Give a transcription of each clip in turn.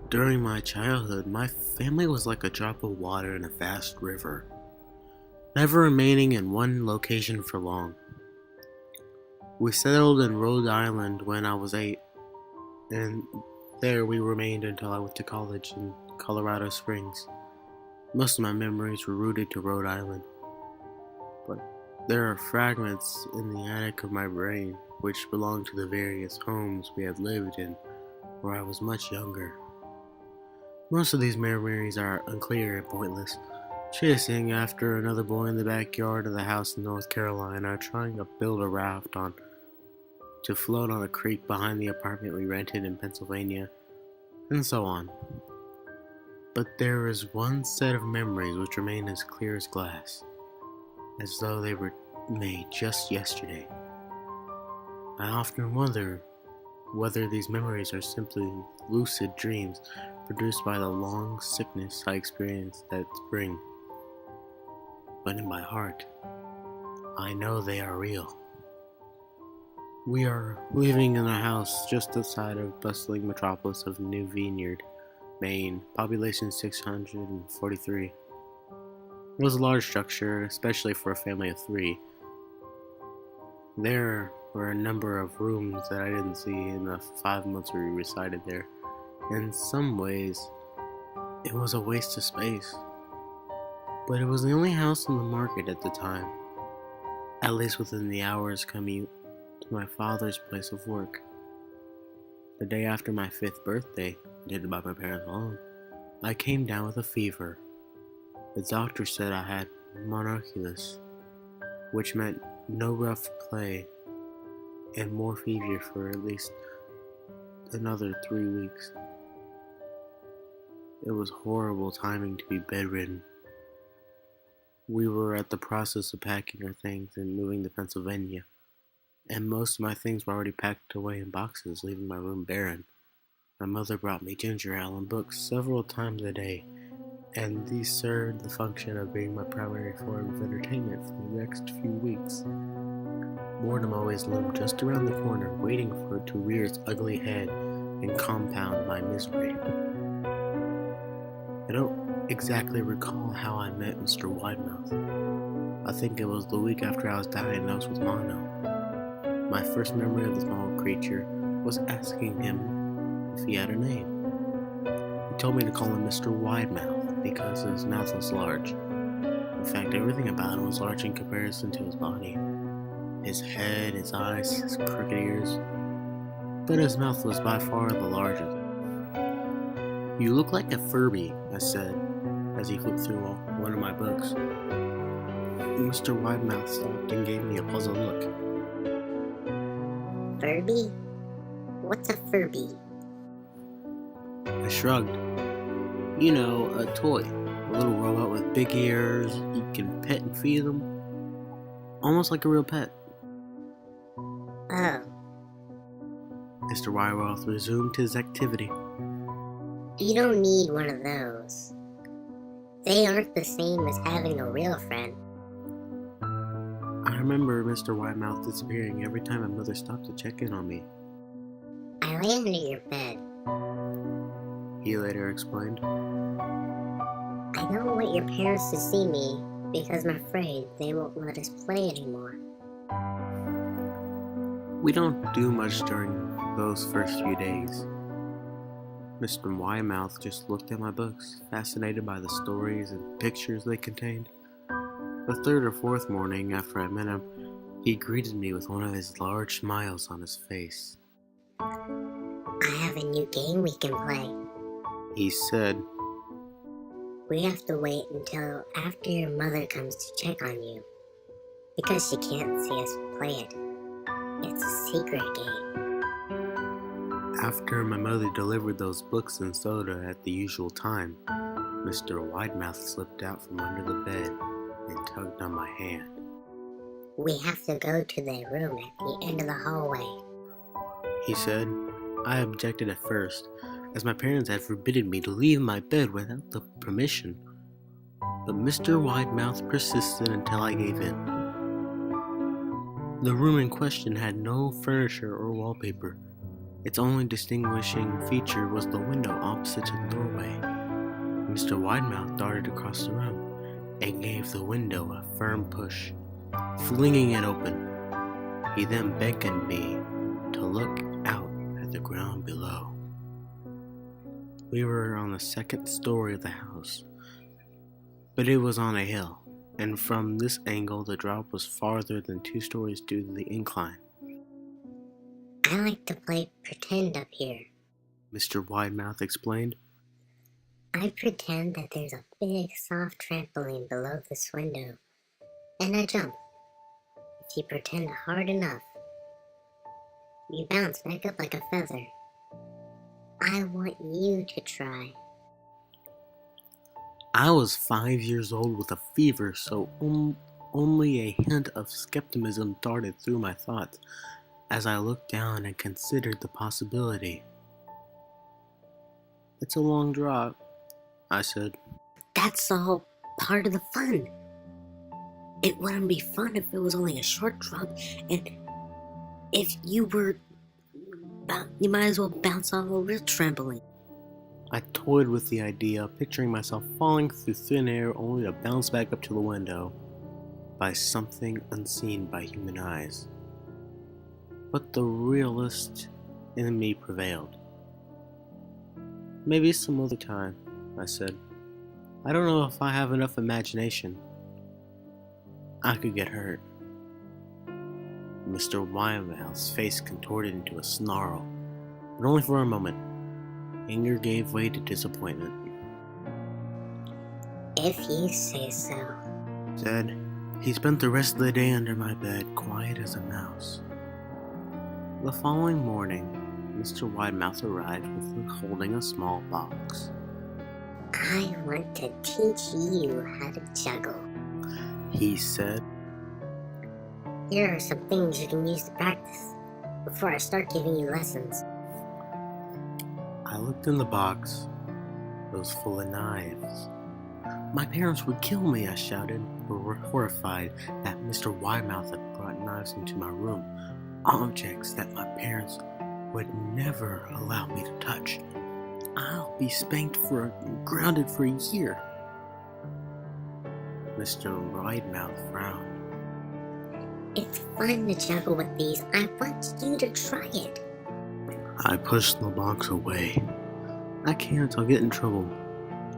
During my childhood, my family was like a drop of water in a vast river, never remaining in one location for long. We settled in Rhode Island when I was 8, and there we remained until I went to college in Colorado Springs. Most of my memories were rooted to Rhode Island, but there are fragments in the attic of my brain which belong to the various homes we had lived in where I was much younger. Most of these memories are unclear and pointless, chasing after another boy in the backyard of the house in North Carolina, trying to build a raft to float on a creek behind the apartment we rented in Pennsylvania, and so on. But there is one set of memories which remain as clear as glass, as though they were made just yesterday. I often wonder whether these memories are simply lucid dreams produced by the long sickness I experienced that spring. But in my heart, I know they are real. We are living in a house just outside of bustling metropolis of New Vineyard, Maine, population 643. It was a large structure, especially for a family of 3. There were a number of rooms that I didn't see in the 5 months we resided there. In some ways, it was a waste of space. But it was the only house on the market at the time, at least within the hour's commute to my father's place of work. The day after my 5th birthday, did by my parents alone, I came down with a fever. The doctor said I had monoculus, which meant no rough play and more fever for at least another 3 weeks. It was horrible timing to be bedridden. We were at the process of packing our things and moving to Pennsylvania, and most of my things were already packed away in boxes, leaving my room barren. My mother brought me ginger ale and books several times a day, and these served the function of being my primary form of entertainment for the next few weeks. Boredom always loomed just around the corner, waiting for it to rear its ugly head and compound my misery. I don't exactly recall how I met Mr. Widemouth. I think it was the week after I was diagnosed with mono. My first memory of the small creature was asking him if he had a name. He told me to call him Mr. Widemouth because his mouth was large. In fact, everything about him was large in comparison to his body. His head, his eyes, his crooked ears. But his mouth was by far the largest. "You look like a Furby," I said, as he flipped through one of my books. Mr. Widemouth stopped and gave me a puzzled look. Furby? What's a Furby? I shrugged. You know, a toy. A little robot with big ears. You can pet and feed them. Almost like a real pet. Oh. Mr. Widemouth resumed his activity. You don't need one of those. They aren't the same as having a real friend. I remember Mr. Widemouth disappearing every time my mother stopped to check in on me. I lay under your bed. He later explained. I don't want your parents to see me because I'm afraid they won't let us play anymore. We don't do much during those first few days. Mr. Widemouth just looked at my books, fascinated by the stories and pictures they contained. The 3rd or 4th morning after I met him, he greeted me with one of his large smiles on his face. I have a new game we can play. He said, We have to wait until after your mother comes to check on you, because she can't see us play it. It's a secret game. After my mother delivered those books and soda at the usual time, Mr. Widemouth slipped out from under the bed and tugged on my hand. We have to go to their room at the end of the hallway, he said. I objected at first, as my parents had forbidden me to leave my bed without the permission. But Mr. Widemouth persisted until I gave in. The room in question had no furniture or wallpaper. Its only distinguishing feature was the window opposite to the doorway. Mr. Widemouth darted across the room and gave the window a firm push, flinging it open. He then beckoned me to look out at the ground below. We were on the second story of the house, but it was on a hill, and from this angle the drop was farther than 2 stories due to the incline. I like to play pretend up here. Mr. Widemouth explained. I pretend that there's a big soft trampoline below this window, and I jump. If you pretend hard enough, you bounce back up like a feather. I want you to try. I was 5 years old with a fever, so only a hint of skepticism darted through my thoughts as I looked down and considered the possibility. "It's a long drop," I said. That's all part of the fun. It wouldn't be fun if it was only a short drop, and if you might as well bounce off a real trampoline. I toyed with the idea, picturing myself falling through thin air only to bounce back up to the window by something unseen by human eyes. But the realist in me prevailed. "Maybe some other time," I said. "I don't know if I have enough imagination. I could get hurt." Mr. Widemouth's face contorted into a snarl, but only for a moment. Anger gave way to disappointment. If you say so. Said, he spent the rest of the day under my bed, quiet as a mouse. The following morning, Mr. Widemouth arrived holding a small box. I want to teach you how to juggle, he said. Here are some things you can use to practice before I start giving you lessons. I looked in the box. It was full of knives. "My parents would kill me," I shouted, horrified that Mr. Widemouth had brought knives into my room, objects that my parents would never allow me to touch. "I'll be grounded for a year." Mr. Widemouth frowned. It's fun to juggle with these. I want you to try it. I pushed the box away. "I can't, I'll get in trouble.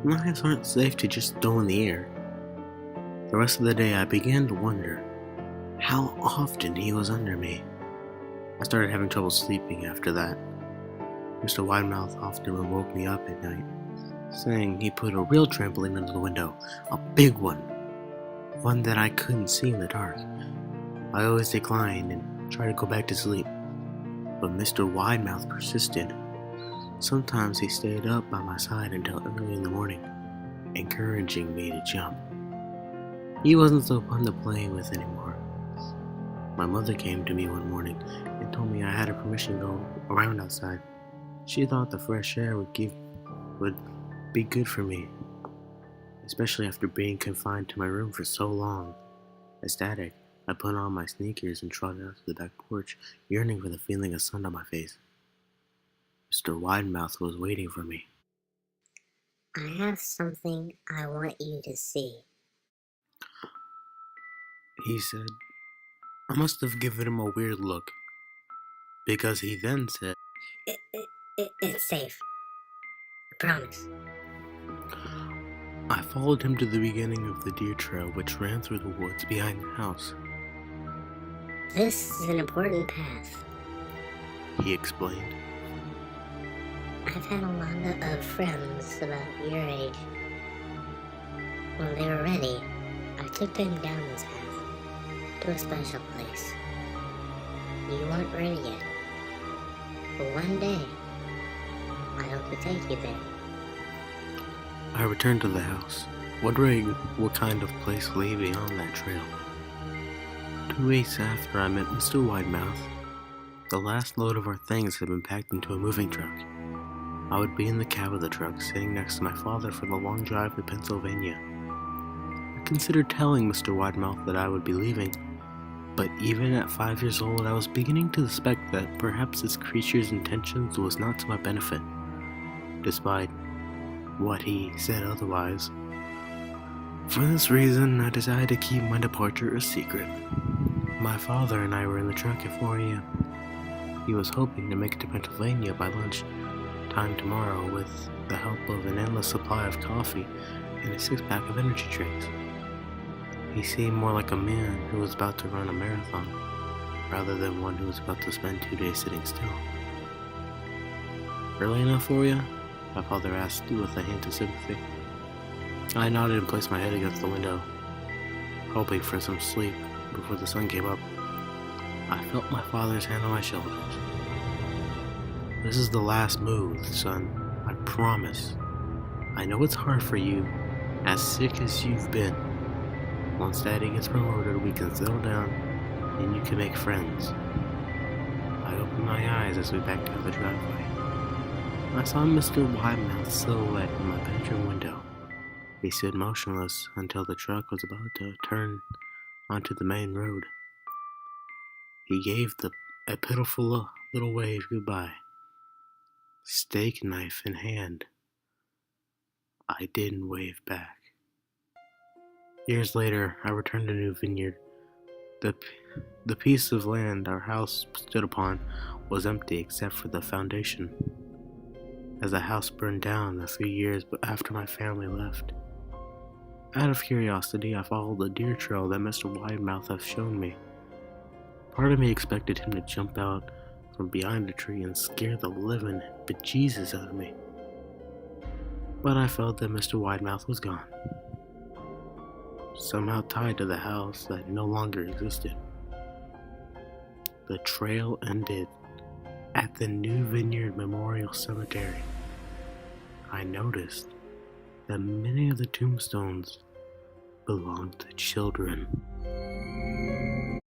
Knives aren't safe to just throw in the air." The rest of the day I began to wonder how often he was under me. I started having trouble sleeping after that. Mr. Widemouth often woke me up at night, saying he put a real trampoline under the window, a big one that I couldn't see in the dark. I always declined and tried to go back to sleep, but Mr. Widemouth persisted. Sometimes he stayed up by my side until early in the morning, encouraging me to jump. He wasn't so fun to play with anymore. My mother came to me one morning and told me I had permission to go around outside. She thought the fresh air would be good for me, especially after being confined to my room for so long. Ecstatic, I put on my sneakers and trotted out to the back porch, yearning for the feeling of sun on my face. Mr. Widemouth was waiting for me. I have something I want you to see, he said. I must have given him a weird look, because he then said, It's safe. I promise. I followed him to the beginning of the deer trail which ran through the woods behind the house. This is an important path, he explained. I've had a lot of friends about your age. When they were ready, I took them down this path to a special place. You weren't ready yet, but one day, I hope to take you there. I returned to the house, wondering what kind of place lay beyond that trail. 2 weeks after I met Mr. Widemouth, the last load of our things had been packed into a moving truck. I would be in the cab of the truck, sitting next to my father for the long drive to Pennsylvania. I considered telling Mr. Widemouth that I would be leaving, But even at 5 years old, I was beginning to suspect that perhaps this creature's intentions was not to my benefit, despite what he said otherwise. For this reason, I decided to keep my departure a secret. My father and I were in the truck at 4 a.m. He was hoping to make it to Pennsylvania by lunch time tomorrow with the help of an endless supply of coffee and a 6-pack of energy drinks. He seemed more like a man who was about to run a marathon, rather than one who was about to spend 2 days sitting still. Early enough for you? My father asked with a hint of sympathy. I nodded and placed my head against the window, hoping for some sleep before the sun came up. I felt my father's hand on my shoulders. This is the last move, son. I promise. I know it's hard for you, as sick as you've been. Once Daddy gets promoted, we can settle down and you can make friends. I opened my eyes as we backed out of the driveway. I saw Mr. Widemouth's silhouette in my bedroom window. He stood motionless until the truck was about to turn onto the main road. He gave a pitiful little wave goodbye, steak knife in hand. I didn't wave back. Years later, I returned to New Vineyard. The piece of land our house stood upon was empty except for the foundation, as the house burned down a few years after my family left. Out of curiosity, I followed the deer trail that Mr. Widemouth had shown me. Part of me expected him to jump out from behind a tree and scare the living bejesus out of me. But I felt that Mr. Widemouth was gone, somehow tied to the house that no longer existed. The trail ended at the New Vineyard Memorial Cemetery. I noticed that many of the tombstones belonged to children.